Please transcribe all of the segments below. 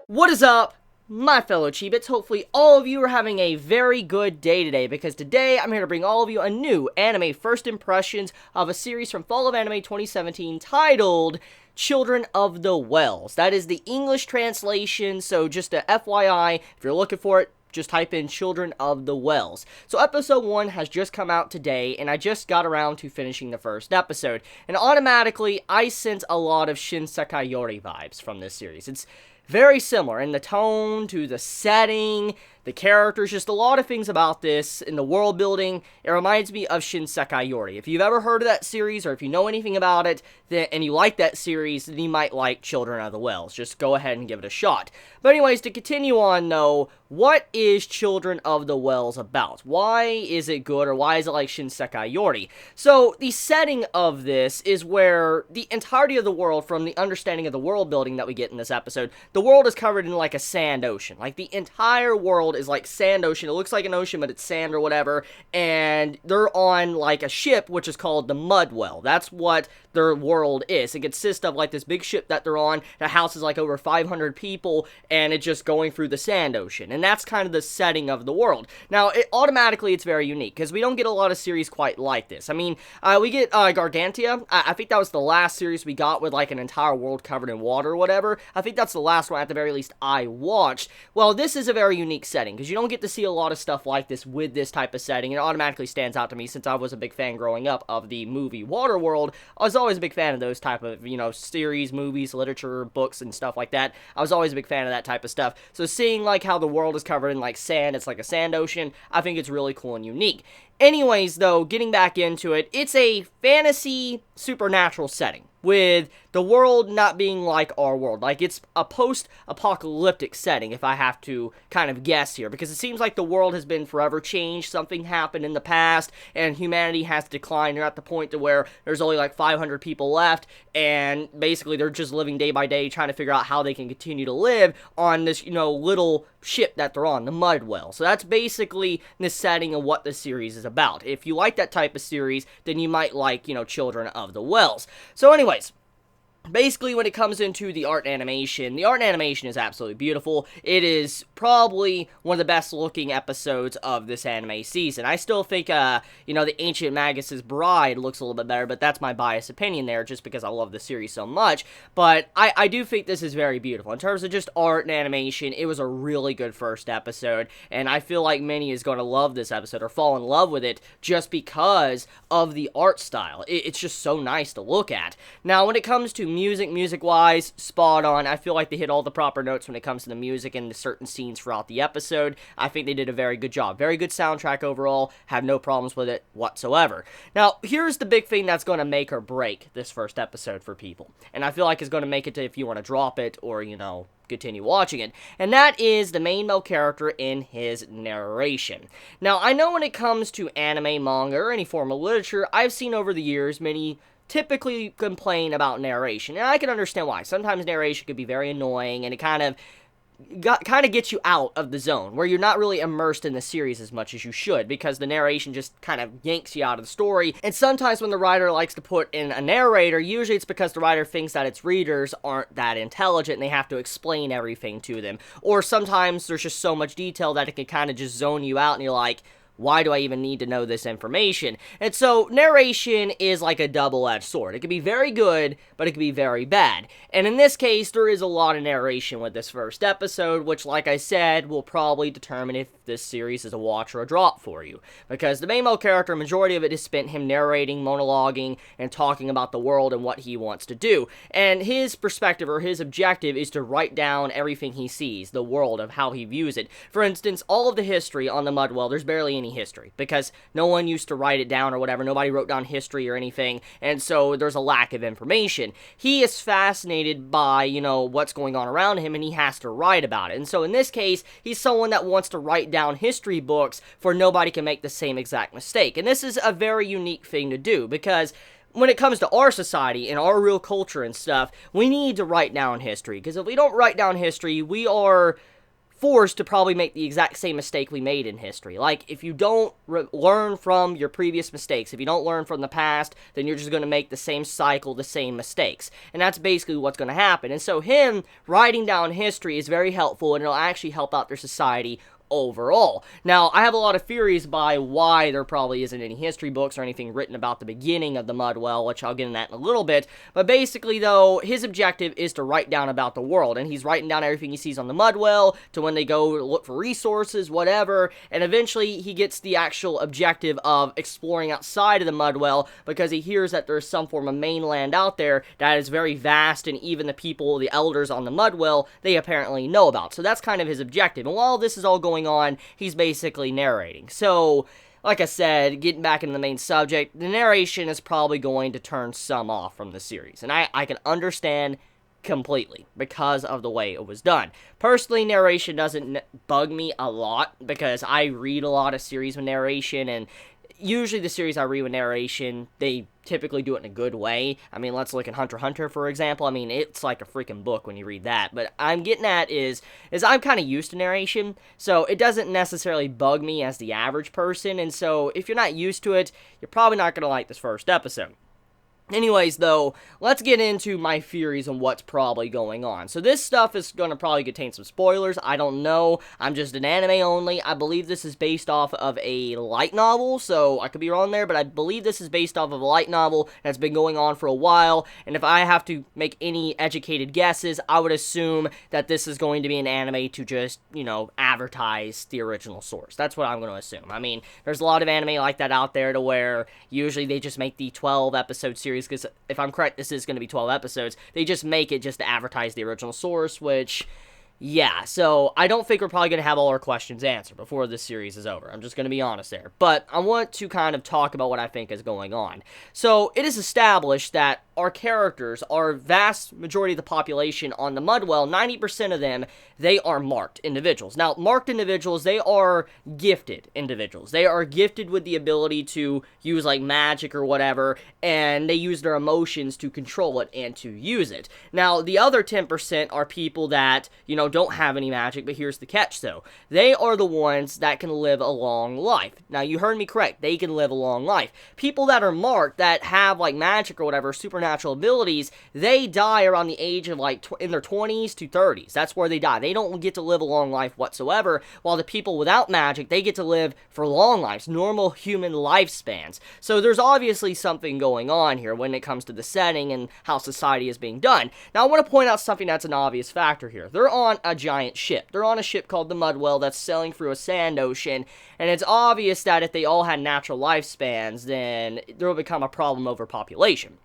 What is up, my fellow Chibits? Hopefully all of you are having a very good day today, because today I'm here to bring all of you a new anime first impressions of a series from Fall of Anime 2017 titled Children of the Wells. That is the English translation, so just a FYI, if you're looking for it, just type in Children of the Wells. So episode 1 has just come out today, and I just got around to finishing the first episode. And automatically, I sense a lot of Shinsekai Yori vibes from this series. It's very similar in the tone, to the setting, the characters, just a lot of things about this, in the world building. It reminds me of Shinsekai Yori. If you've ever heard of that series, or if you know anything about it, and you like that series, then you might like Children of the Wells. Just go ahead and give it a shot. But anyways, to continue on though, what is Children of the Wells about? Why is it good, or why is it like Shinsekai Yori? So, the setting of this is where the entirety of the world, from the understanding of the world building that we get in this episode, the world is covered in like a sand ocean. Like, the entire world is like sand ocean. It looks like an ocean, but it's sand or whatever, and they're on like a ship, which is called the Mudwell. That's what their world is. It consists of like this big ship that they're on that houses like over 500 people, and it's just going through the sand ocean. And that's kind of the setting of the world. Now, automatically, it's very unique, because we don't get a lot of series quite like this. I mean, we get Gargantia. I think that was the last series we got with like an entire world covered in water or whatever. I think that's the last one, at the very least, I watched. Well, this is a very unique setting, because you don't get to see a lot of stuff like this with this type of setting. It automatically stands out to me, since I was a big fan growing up of the movie Waterworld. I was always a big fan of those type of, series, movies, literature, books, and stuff like that. I was always a big fan of that type of stuff. So seeing like how the world is covered in like sand, it's like a sand ocean, I think it's really cool and unique. Anyways though, getting back into it, it's a fantasy supernatural setting, with the world not being like our world. Like, it's a post-apocalyptic setting, if I have to kind of guess here, because it seems like the world has been forever changed. Something happened in the past, and humanity has declined. They're at the point to where there's only like 500 people left, and basically they're just living day by day, trying to figure out how they can continue to live on this, little ship that they're on, the Mudwell. So that's basically the setting of what the series is about. If you like that type of series, then you might like, Children of the Wells. So anyways, basically, when it comes into the art and animation is absolutely beautiful. It is probably one of the best looking episodes of this anime season. I still think, the Ancient Magus's Bride looks a little bit better, but that's my biased opinion there, just because I love the series so much. But I do think this is very beautiful. In terms of just art and animation, it was a really good first episode, and I feel like many is going to love this episode, or fall in love with it, just because of the art style. It's just so nice to look at. Now, when it comes to music-wise, spot on. I feel like they hit all the proper notes when it comes to the music and the certain scenes throughout the episode. I think they did a very good job. Very good soundtrack overall. Have no problems with it whatsoever. Now, here's the big thing that's going to make or break this first episode for people. And I feel like it's going to make it to if you want to drop it or, continue watching it, and that is the main male character in his narration. Now, I know when it comes to anime, manga, or any form of literature, I've seen over the years many typically complain about narration, and I can understand why. Sometimes narration could be very annoying, and it kind of gets you out of the zone, where you're not really immersed in the series as much as you should, because the narration just kind of yanks you out of the story. And sometimes when the writer likes to put in a narrator, usually it's because the writer thinks that its readers aren't that intelligent and they have to explain everything to them. Or sometimes there's just so much detail that it can kind of just zone you out, and you're like, why do I even need to know this information? And so, narration is like a double-edged sword. It can be very good, but it can be very bad. And in this case, there is a lot of narration with this first episode, which, like I said, will probably determine if this series is a watch or a drop for you. Because the main male character, majority of it is spent him narrating, monologuing, and talking about the world and what he wants to do. And his perspective, or his objective, is to write down everything he sees, the world, of how he views it. For instance, all of the history on the Mudwell, there's barely any history, because no one used to write it down or whatever. Nobody wrote down history or anything, and so there's a lack of information. He is fascinated by, what's going on around him, and he has to write about it. And so in this case, he's someone that wants to write down history books for nobody can make the same exact mistake. And this is a very unique thing to do, because when it comes to our society and our real culture and stuff, we need to write down history, because if we don't write down history, we are forced to probably make the exact same mistake we made in history. Like, if you don't learn from your previous mistakes, if you don't learn from the past, then you're just going to make the same cycle, the same mistakes. And that's basically what's going to happen. And so him writing down history is very helpful, and it'll actually help out their society overall. Now, I have a lot of theories by why there probably isn't any history books or anything written about the beginning of the Mudwell, which I'll get into that in a little bit, but basically, though, his objective is to write down about the world, and he's writing down everything he sees on the Mudwell, to when they go look for resources, whatever, and eventually he gets the actual objective of exploring outside of the Mudwell, because he hears that there's some form of mainland out there that is very vast, and even the people, the elders on the Mudwell, they apparently know about. So that's kind of his objective, and while this is all going on, he's basically narrating. So, like I said, getting back into the main subject, the narration is probably going to turn some off from the series, and I can understand completely because of the way it was done. Personally, narration doesn't bug me a lot because I read a lot of series with narration, and usually the series I read with narration, they typically do it in a good way. I mean, let's look at Hunter x Hunter, for example. I mean, it's like a freaking book when you read that. But I'm getting at is I'm kind of used to narration, so it doesn't necessarily bug me as the average person. And so if you're not used to it, you're probably not going to like this first episode. Anyways, though, let's get into my theories on what's probably going on. So this stuff is going to probably contain some spoilers. I don't know. I'm just an anime only. I believe this is based off of a light novel, so I could be wrong there, but I believe this is based off of a light novel that's been going on for a while, and if I have to make any educated guesses, I would assume that this is going to be an anime to just, advertise the original source. That's what I'm going to assume. I mean, there's a lot of anime like that out there to where usually they just make the 12-episode series, because if I'm correct, this is going to be 12 episodes. They just make it just to advertise the original source, which, yeah, so I don't think we're probably going to have all our questions answered before this series is over. I'm just going to be honest there. But I want to kind of talk about what I think is going on. So it is established that our characters, our vast majority of the population on the Mudwell, 90% of them, they are marked individuals. Now, marked individuals, they are gifted individuals. They are gifted with the ability to use, like, magic or whatever, and they use their emotions to control it and to use it. Now, the other 10% are people that, don't have any magic, but here's the catch, though. They are the ones that can live a long life. Now, you heard me correct. They can live a long life. People that are marked, that have, like, magic or whatever, supernatural abilities, they die around the age of, like, in their 20s to 30s. That's where they die. They don't get to live a long life whatsoever, while the people without magic, they get to live for long lives, normal human lifespans. So there's obviously something going on here when it comes to the setting and how society is being done. Now, I want to point out something that's an obvious factor here. They're on a giant ship. They're on a ship called the Mudwell that's sailing through a sand ocean, and it's obvious that if they all had natural lifespans, then there will become a problem overpopulation.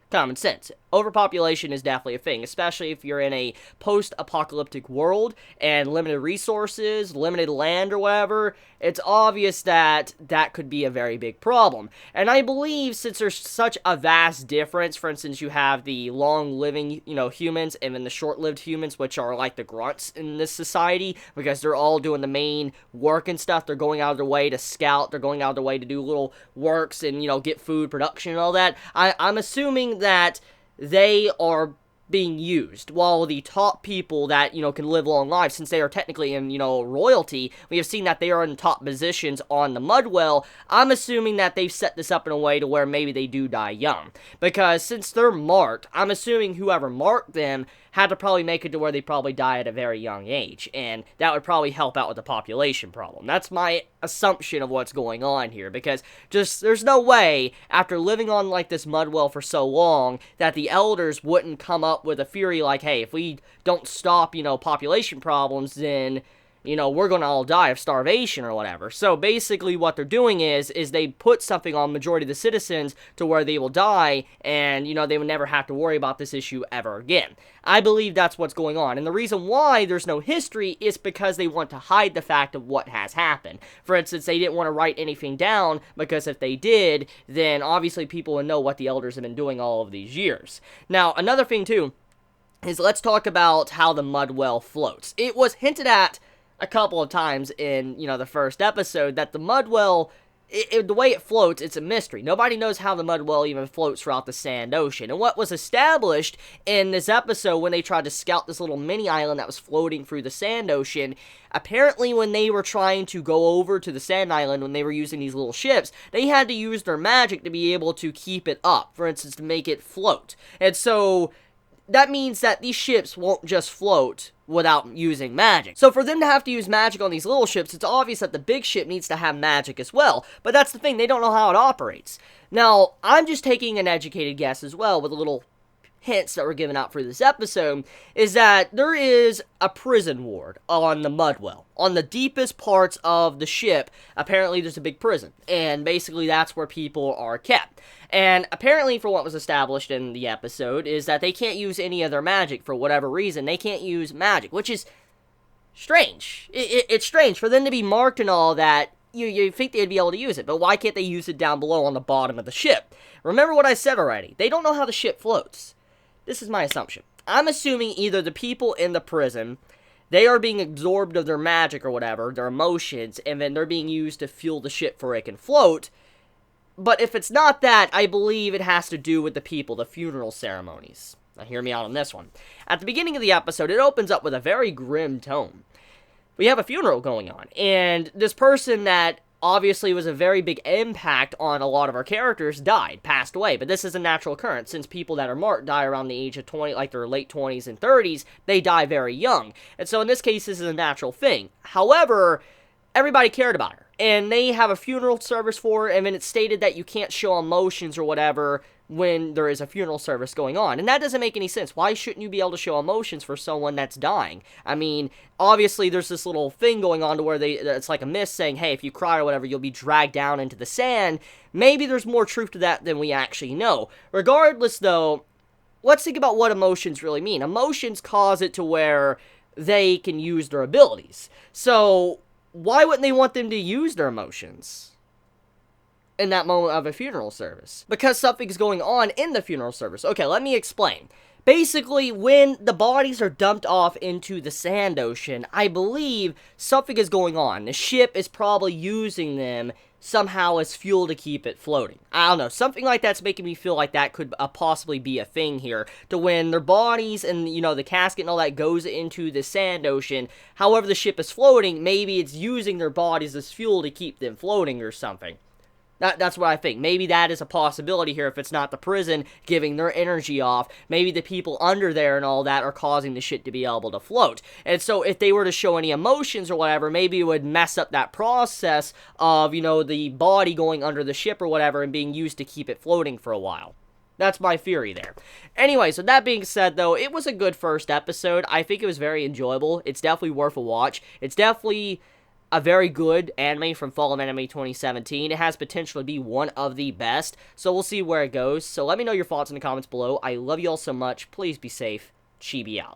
Common sense. Overpopulation is definitely a thing, especially if you're in a post-apocalyptic world and limited resources, limited land or whatever. It's obvious that that could be a very big problem. And I believe since there's such a vast difference, for instance, you have the long-living, humans and then the short-lived humans, which are like the grunts in this society, because they're all doing the main work and stuff. They're going out of their way to scout. They're going out of their way to do little works and, get food production and all that. I'm assuming that they are being used, while the top people that, can live long lives, since they are technically in, royalty, we have seen that they are in top positions on the Mudwell. I'm assuming that they've set this up in a way to where maybe they do die young, because since they're marked, I'm assuming whoever marked them had to probably make it to where they probably die at a very young age, and that would probably help out with the population problem. That's my assumption of what's going on here, because there's no way, after living on, like, this Mudwell for so long, that the elders wouldn't come up with a theory like, hey, if we don't stop, population problems, then, we're gonna all die of starvation or whatever. So basically what they're doing is they put something on majority of the citizens to where they will die, and, they will never have to worry about this issue ever again. I believe that's what's going on, and the reason why there's no history is because they want to hide the fact of what has happened. For instance, they didn't want to write anything down, because if they did, then obviously people would know what the elders have been doing all of these years. Now, another thing too, is let's talk about how the Mudwell floats. It was hinted at a couple of times in, the first episode that the Mudwell the way it floats, it's a mystery. Nobody knows how the mud well even floats throughout the sand ocean. And what was established in this episode when they tried to scout this little mini island that was floating through the sand ocean, apparently when they were trying to go over to the sand island, when they were using these little ships, they had to use their magic to be able to keep it up, for instance, to make it float. And so that means that these ships won't just float without using magic. So for them to have to use magic on these little ships, it's obvious that the big ship needs to have magic as well. But that's the thing, they don't know how it operates. Now, I'm just taking an educated guess as well with a little hints that were given out for this episode, is that there is a prison ward on the Mudwell. On the deepest parts of the ship, apparently there's a big prison, and basically that's where people are kept. And apparently, for what was established in the episode, is that they can't use any of their magic for whatever reason. They can't use magic, which is strange. It's strange for them to be marked and all that. You think they'd be able to use it, but why can't they use it down below on the bottom of the ship? Remember what I said already. They don't know how the ship floats. This is my assumption. I'm assuming either the people in the prison, they are being absorbed of their magic or whatever, their emotions, and then they're being used to fuel the ship for it can float. But if it's not that, I believe it has to do with the people, the funeral ceremonies. Now hear me out on this one. At the beginning of the episode, it opens up with a very grim tone. We have a funeral going on, and this person that obviously was a very big impact on a lot of our characters died, passed away. But this is a natural occurrence, since people that are marked die around the age of 20, like their late 20s and 30s, they die very young. And so in this case, this is a natural thing. However, everybody cared about her, and they have a funeral service for her, and then it's stated that you can't show emotions or whatever when there is a funeral service going on. And that doesn't make any sense. Why shouldn't you be able to show emotions for someone that's dying? I mean, obviously there's this little thing going on to where it's like a myth saying, hey, if you cry or whatever, you'll be dragged down into the sand. Maybe there's more truth to that than we actually know. Regardless, though, let's think about what emotions really mean. Emotions cause it to where they can use their abilities. So why wouldn't they want them to use their emotions in that moment of a funeral service? Because something's going on in the funeral service. Okay, let me explain. Basically, when the bodies are dumped off into the sand ocean, I believe something is going on. The ship is probably using them somehow as fuel to keep it floating. I don't know, something like that's making me feel like that could possibly be a thing here, to when their bodies and, you know, the casket and all that goes into the sand ocean, however the ship is floating, maybe it's using their bodies as fuel to keep them floating or something. That's what I think. Maybe that is a possibility here if it's not the prison giving their energy off. Maybe the people under there and all that are causing the shit to be able to float. And so if they were to show any emotions or whatever, maybe it would mess up that process of, you know, the body going under the ship or whatever and being used to keep it floating for a while. That's my theory there. Anyway, so that being said, though, it was a good first episode. I think it was very enjoyable. It's definitely worth a watch. It's definitely a very good anime from Fall of Anime 2017. It has potential to be one of the best, so we'll see where it goes. So let me know your thoughts in the comments below. I love you all so much. Please be safe. Chibi out.